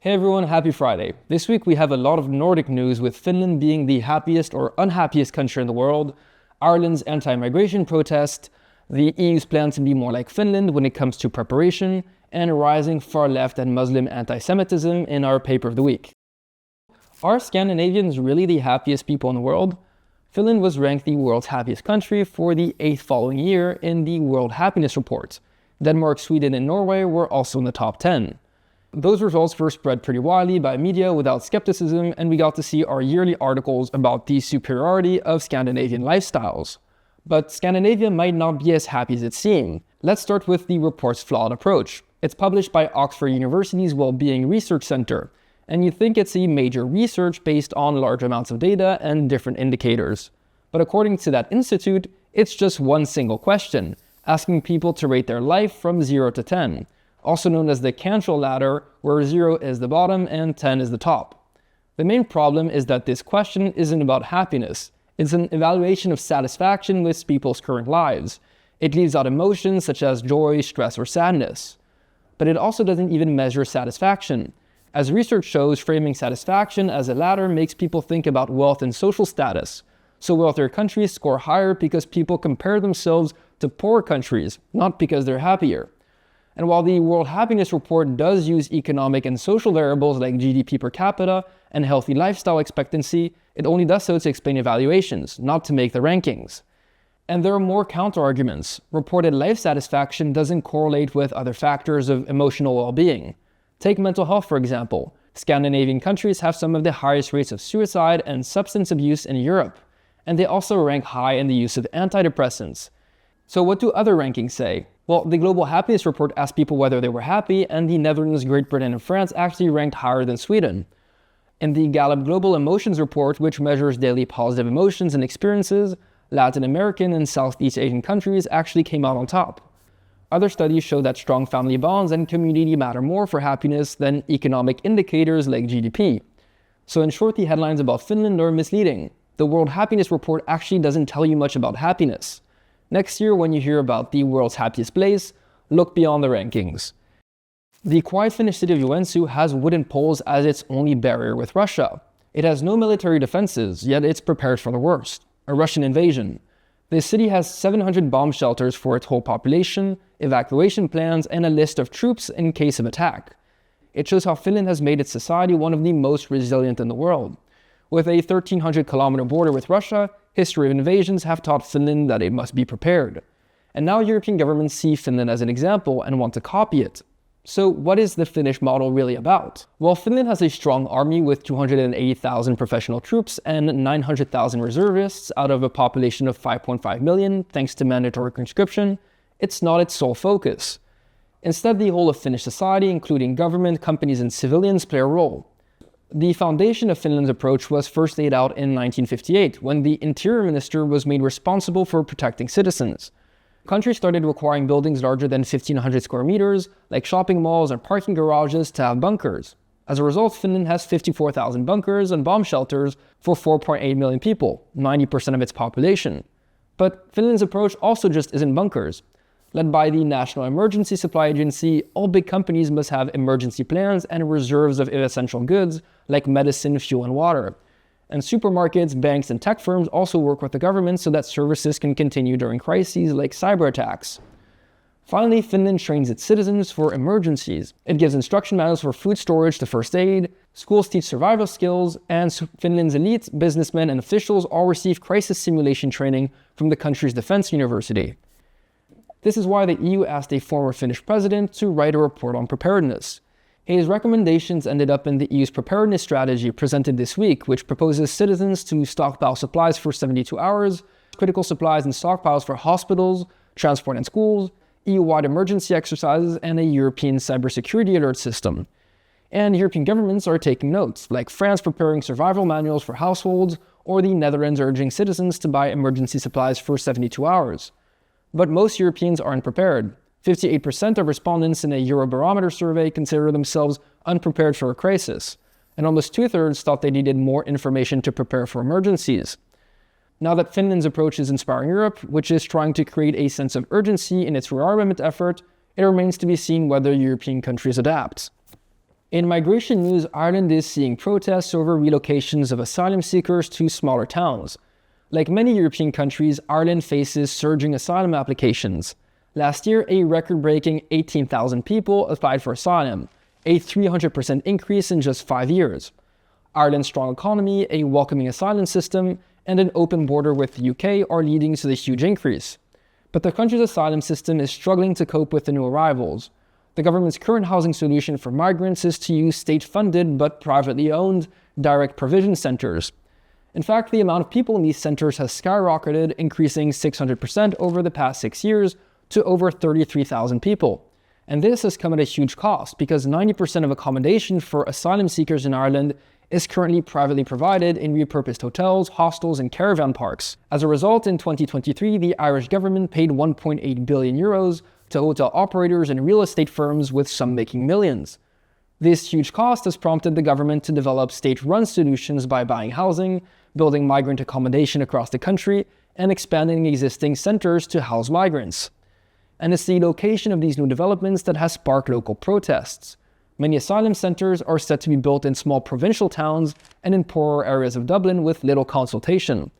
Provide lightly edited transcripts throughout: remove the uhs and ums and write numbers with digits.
Hey everyone, happy Friday. This week we have a lot of Nordic news, with Finland being the happiest or unhappiest country in the world, Ireland's anti-migration protest, the EU's plan to be more like Finland when it comes to preparation, and rising far-left and Muslim antisemitism in our paper of the week. Are Scandinavians really the happiest people in the world? Finland was ranked the world's happiest country for the 8th following year in the World Happiness Report. Denmark, Sweden, and Norway were also in the top 10. Those results were spread pretty widely by media without skepticism, and we got to see our yearly articles about the superiority of Scandinavian lifestyles. But Scandinavia might not be as happy as it seems. Let's start with the report's flawed approach. It's published by Oxford University's Wellbeing Research Center, and you'd think it's a major research based on large amounts of data and different indicators. But according to that institute, it's just one single question, asking people to rate their life from 0 to 10. Also known as the Cantrell ladder, where 0 is the bottom and 10 is the top. The main problem is that this question isn't about happiness. It's an evaluation of satisfaction with people's current lives. It leaves out emotions such as joy, stress, or sadness. But it also doesn't even measure satisfaction. As research shows, framing satisfaction as a ladder makes people think about wealth and social status. So wealthier countries score higher because people compare themselves to poorer countries, not because they're happier. And while the World Happiness Report does use economic and social variables like GDP per capita and healthy lifestyle expectancy, it only does so to explain evaluations, not to make the rankings. And there are more counter-arguments. Reported life satisfaction doesn't correlate with other factors of emotional well-being. Take mental health, for example. Scandinavian countries have some of the highest rates of suicide and substance abuse in Europe, and they also rank high in the use of antidepressants. So what do other rankings say? Well, the Global Happiness Report asked people whether they were happy, and the Netherlands, Great Britain, and France actually ranked higher than Sweden. In the Gallup Global Emotions Report, which measures daily positive emotions and experiences, Latin American and Southeast Asian countries actually came out on top. Other studies show that strong family bonds and community matter more for happiness than economic indicators like GDP. So in short, the headlines about Finland are misleading. The World Happiness Report actually doesn't tell you much about happiness. Next year, when you hear about the world's happiest place, look beyond the rankings. The quiet Finnish city of Joensuu has wooden poles as its only barrier with Russia. It has no military defenses, yet it's prepared for the worst, a Russian invasion. The city has 700 bomb shelters for its whole population, evacuation plans, and a list of troops in case of attack. It shows how Finland has made its society one of the most resilient in the world. With a 1,300-kilometer border with Russia, history of invasions have taught Finland that it must be prepared. And now European governments see Finland as an example and want to copy it. So what is the Finnish model really about? Well, Finland has a strong army with 280,000 professional troops and 900,000 reservists out of a population of 5.5 million, thanks to mandatory conscription. It's not its sole focus. Instead, the whole of Finnish society, including government, companies, and civilians, play a role. The foundation of Finland's approach was first laid out in 1958, when the interior minister was made responsible for protecting citizens. Countries started requiring buildings larger than 1,500 square meters, like shopping malls and parking garages, to have bunkers. As a result, Finland has 54,000 bunkers and bomb shelters for 4.8 million people, 90% of its population. But Finland's approach also just isn't bunkers. Led by the National Emergency Supply Agency, all big companies must have emergency plans and reserves of essential goods like medicine, fuel, and water. And supermarkets, banks, and tech firms also work with the government so that services can continue during crises like cyber attacks. Finally, Finland trains its citizens for emergencies. It gives instruction manuals for food storage to first aid, schools teach survival skills, and Finland's elite, businessmen, and officials all receive crisis simulation training from the country's defense university. This is why the EU asked a former Finnish president to write a report on preparedness. His recommendations ended up in the EU's preparedness strategy presented this week, which proposes citizens to stockpile supplies for 72 hours, critical supplies and stockpiles for hospitals, transport and schools, EU-wide emergency exercises, and a European cybersecurity alert system. And European governments are taking notes, like France preparing survival manuals for households, or the Netherlands urging citizens to buy emergency supplies for 72 hours. But most Europeans aren't prepared. 58% of respondents in a Eurobarometer survey consider themselves unprepared for a crisis, and almost 2/3 thought they needed more information to prepare for emergencies. Now that Finland's approach is inspiring Europe, which is trying to create a sense of urgency in its rearmament effort, it remains to be seen whether European countries adapt. In migration news, Ireland is seeing protests over relocations of asylum seekers to smaller towns. Like many European countries, Ireland faces surging asylum applications. Last year, a record-breaking 18,000 people applied for asylum, a 300% increase in just 5 years. Ireland's strong economy, a welcoming asylum system, and an open border with the UK are leading to the huge increase. But the country's asylum system is struggling to cope with the new arrivals. The government's current housing solution for migrants is to use state-funded but privately owned direct provision centers. In fact, the amount of people in these centers has skyrocketed, increasing 600% over the past 6 years to over 33,000 people. And this has come at a huge cost because 90% of accommodation for asylum seekers in Ireland is currently privately provided in repurposed hotels, hostels, and caravan parks. As a result, in 2023, the Irish government paid 1.8 billion euros to hotel operators and real estate firms, with some making millions. This huge cost has prompted the government to develop state-run solutions by buying housing, building migrant accommodation across the country, and expanding existing centers to house migrants. And it's the location of these new developments that has sparked local protests. Many asylum centers are set to be built in small provincial towns and in poorer areas of Dublin with little consultation.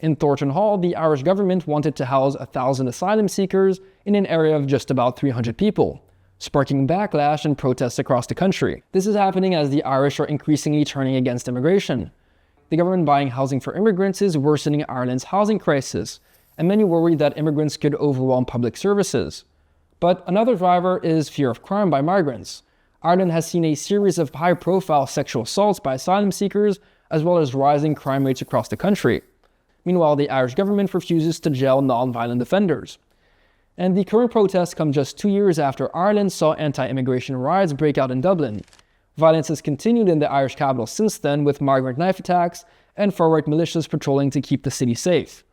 In Thornton Hall, the Irish government wanted to house 1,000 asylum seekers in an area of just about 300 people, sparking backlash and protests across the country. This is happening as the Irish are increasingly turning against immigration. The government buying housing for immigrants is worsening Ireland's housing crisis, and many worry that immigrants could overwhelm public services. But another driver is fear of crime by migrants. Ireland has seen a series of high-profile sexual assaults by asylum seekers, as well as rising crime rates across the country. Meanwhile, the Irish government refuses to jail non-violent offenders. And the current protests come just 2 years after Ireland saw anti-immigration riots break out in Dublin. Violence has continued in the Irish capital since then, with migrant knife attacks and far-right militias patrolling to keep the city safe.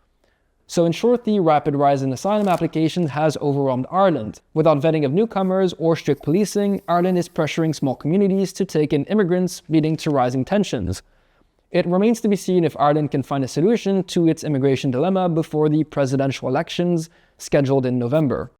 So in short, the rapid rise in asylum applications has overwhelmed Ireland. Without vetting of newcomers or strict policing, Ireland is pressuring small communities to take in immigrants, leading to rising tensions. It remains to be seen if Ireland can find a solution to its immigration dilemma before the presidential elections scheduled in November.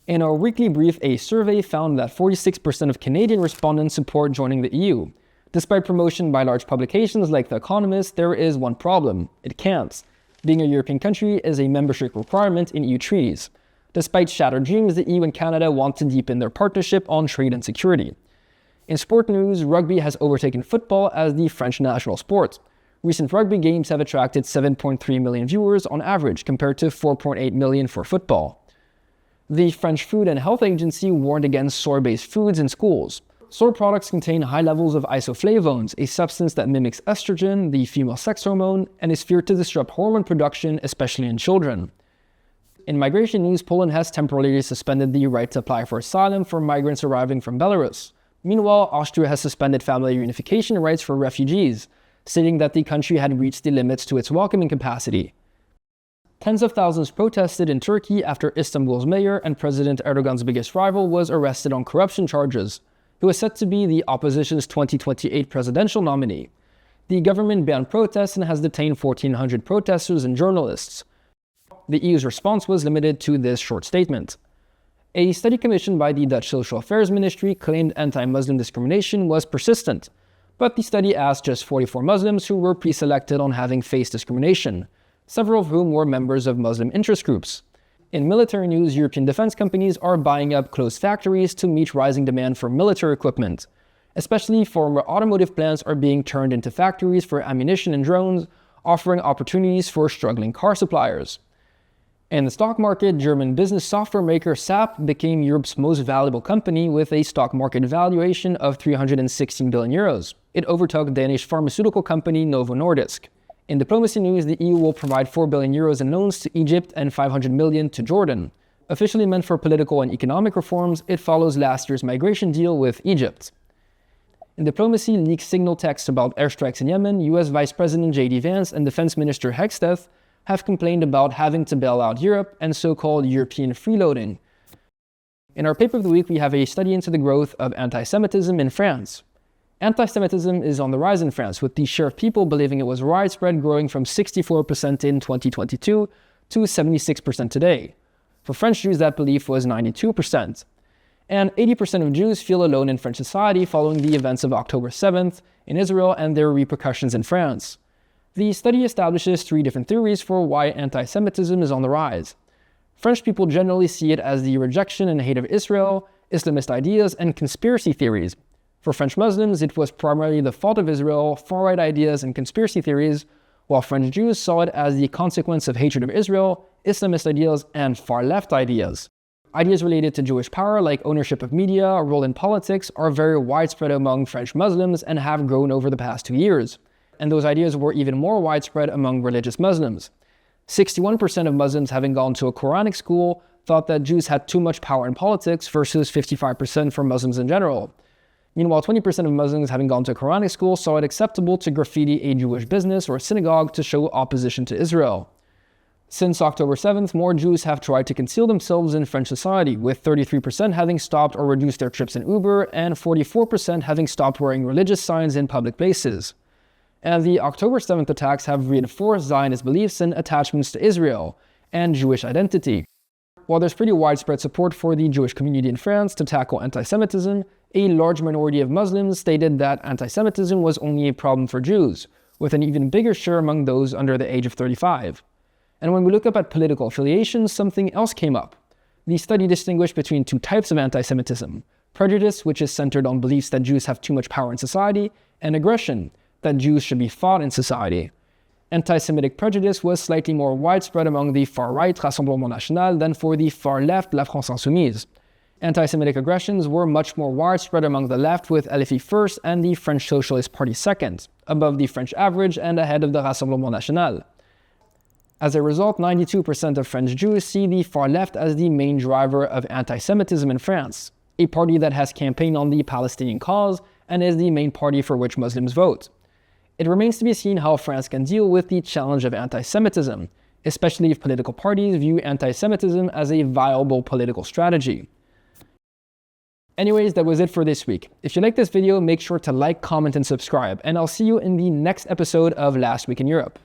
In our weekly brief, a survey found that 46% of Canadian respondents support joining the EU. Despite promotion by large publications like The Economist, there is one problem: it can't. Being a European country is a membership requirement in EU treaties. Despite shattered dreams, the EU and Canada want to deepen their partnership on trade and security. In sport news, rugby has overtaken football as the French national sport. Recent rugby games have attracted 7.3 million viewers on average, compared to 4.8 million for football. The French Food and Health Agency warned against soy-based foods in schools. Soy products contain high levels of isoflavones, a substance that mimics estrogen, the female sex hormone, and is feared to disrupt hormone production, especially in children. In migration news, Poland has temporarily suspended the right to apply for asylum for migrants arriving from Belarus. Meanwhile, Austria has suspended family reunification rights for refugees, stating that the country had reached the limits to its welcoming capacity. Tens of thousands protested in Turkey after Istanbul's mayor and President Erdogan's biggest rival was arrested on corruption charges, who is set to be the opposition's 2028 presidential nominee. The government banned protests and has detained 1,400 protesters and journalists. The EU's response was limited to this short statement. A study commissioned by the Dutch Social Affairs Ministry claimed anti-Muslim discrimination was persistent, but the study asked just 44 Muslims who were pre-selected on having faced discrimination, several of whom were members of Muslim interest groups. In military news, European defense companies are buying up closed factories to meet rising demand for military equipment. Especially former automotive plants are being turned into factories for ammunition and drones, offering opportunities for struggling car suppliers. In the stock market, German business software maker SAP became Europe's most valuable company with a stock market valuation of 316 billion euros. It overtook Danish pharmaceutical company Novo Nordisk. In diplomacy news, the EU will provide 4 billion euros in loans to Egypt and 500 million to Jordan. Officially meant for political and economic reforms, it follows last year's migration deal with Egypt. In diplomacy, leaked signal texts about airstrikes in Yemen, US Vice President J.D. Vance and Defense Minister Hexteth have complained about having to bail out Europe and so-called European freeloading. In our paper of the week, we have a study into the growth of anti-Semitism in France. Anti-Semitism is on the rise in France, with the share of people believing it was widespread growing from 64% in 2022 to 76% today. For French Jews, that belief was 92%. And 80% of Jews feel alone in French society following the events of October 7th in Israel and their repercussions in France. The study establishes 3 different theories for why anti-Semitism is on the rise. French people generally see it as the rejection and hate of Israel, Islamist ideas, and conspiracy theories. For French Muslims, it was primarily the fault of Israel, far-right ideas, and conspiracy theories, while French Jews saw it as the consequence of hatred of Israel, Islamist ideas, and far-left ideas. Ideas related to Jewish power, like ownership of media or role in politics, are very widespread among French Muslims and have grown over the past 2 years. And those ideas were even more widespread among religious Muslims. 61% of Muslims having gone to a Quranic school thought that Jews had too much power in politics versus 55% for Muslims in general. Meanwhile, 20% of Muslims having gone to a Quranic school saw it acceptable to graffiti a Jewish business or a synagogue to show opposition to Israel. Since October 7th, more Jews have tried to conceal themselves in French society, with 33% having stopped or reduced their trips in Uber and 44% having stopped wearing religious signs in public places. And the October 7th attacks have reinforced Zionist beliefs and attachments to Israel and Jewish identity. While there's pretty widespread support for the Jewish community in France to tackle anti-Semitism, a large minority of Muslims stated that anti-Semitism was only a problem for Jews, with an even bigger share among those under the age of 35. And when we look up at political affiliations, something else came up. The study distinguished between 2 types of anti-Semitism: prejudice, which is centered on beliefs that Jews have too much power in society, and aggression, that Jews should be fought in society. Anti-Semitic prejudice was slightly more widespread among the far-right Rassemblement National than for the far-left La France Insoumise. Anti-Semitic aggressions were much more widespread among the left, with LFI first and the French Socialist Party second, above the French average and ahead of the Rassemblement National. As a result, 92% of French Jews see the far left as the main driver of anti-Semitism in France, a party that has campaigned on the Palestinian cause and is the main party for which Muslims vote. It remains to be seen how France can deal with the challenge of anti-Semitism, especially if political parties view anti-Semitism as a viable political strategy. Anyways, that was it for this week. If you like this video, make sure to like, comment, and subscribe, and I'll see you in the next episode of Last Week in Europe.